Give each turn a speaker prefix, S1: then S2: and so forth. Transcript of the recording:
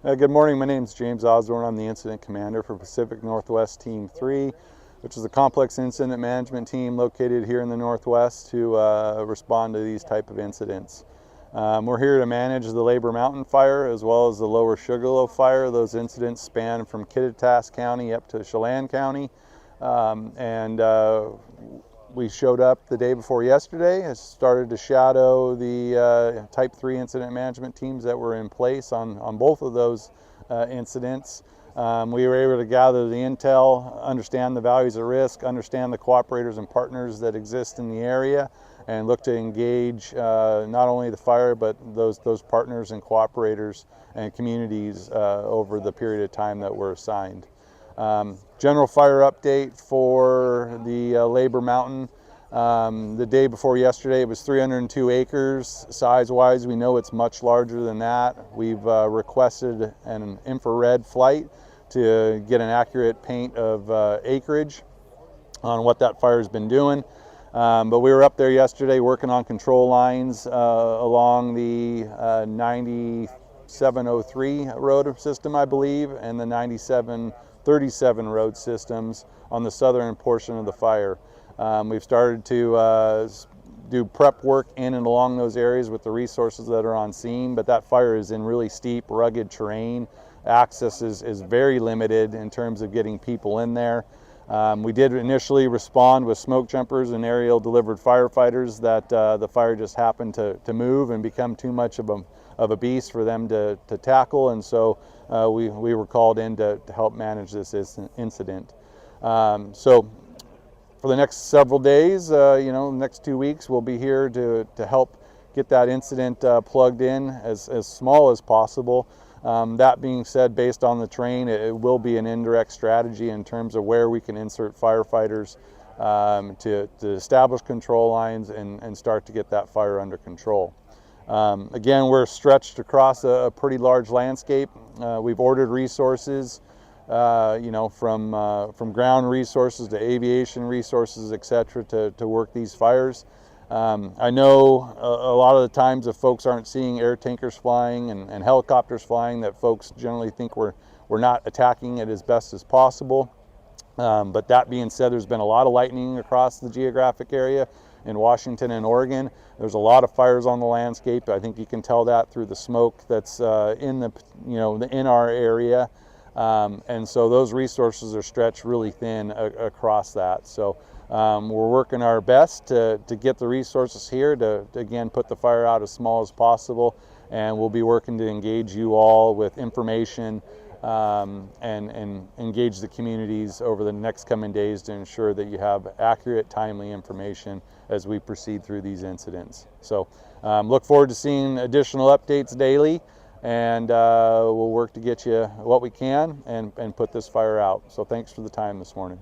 S1: Good morning. My name is James Osborne. I'm the Incident Commander for Pacific Northwest Team 3, which is a complex incident management team located here in the Northwest to respond to these type of incidents. We're here to manage the Labor Mountain fire as well as the Lower Sugarloaf fire. Those incidents span from Kittitas County up to Chelan County. We showed up the day before yesterday and started to shadow the Type 3 incident management teams that were in place on both of those incidents. We were able to gather the intel, understand the values of risk, understand the cooperators and partners that exist in the area, and look to engage not only the fire but those partners and cooperators and communities over the period of time that were assigned. General fire update for the Labor Mountain. The day before yesterday it was 302 acres. Size-wise, we know it's much larger than that. We've requested an infrared flight to get an accurate paint of acreage on what that fire has been doing. But we were up there yesterday working on control lines along the 9703 road system, I believe, and the 9737 road systems on the southern portion of the fire. We've started to do prep work in and along those areas with the resources that are on scene, but that fire is in really steep, rugged terrain. Access is very limited in terms of getting people in there. We did initially respond with smoke jumpers and aerial delivered firefighters that the fire just happened to move and become too much of a beast for them to tackle, and so we were called in to help manage this incident. So for the next several days, next 2 weeks, we'll be here to help get that incident plugged in as small as possible. That being said, based on the terrain, it will be an indirect strategy in terms of where we can insert firefighters to establish control lines and start to get that fire under control. Again, we're stretched across a pretty large landscape. We've ordered resources, from ground resources to aviation resources, etc., to work these fires. I know a lot of the times if folks aren't seeing air tankers flying and helicopters flying, that folks generally think we're not attacking it as best as possible. But that being said, there's been a lot of lightning across the geographic area in Washington and Oregon. There's a lot of fires on the landscape. I think you can tell that through the smoke that's in our area. And so those resources are stretched really thin across that. So we're working our best to get the resources here to again put the fire out as small as possible, and we'll be working to engage you all with information and engage the communities over the next coming days to ensure that you have accurate, timely information as we proceed through these incidents. So look forward to seeing additional updates daily, and we'll work to get you what we can and put this fire out. So thanks for the time this morning.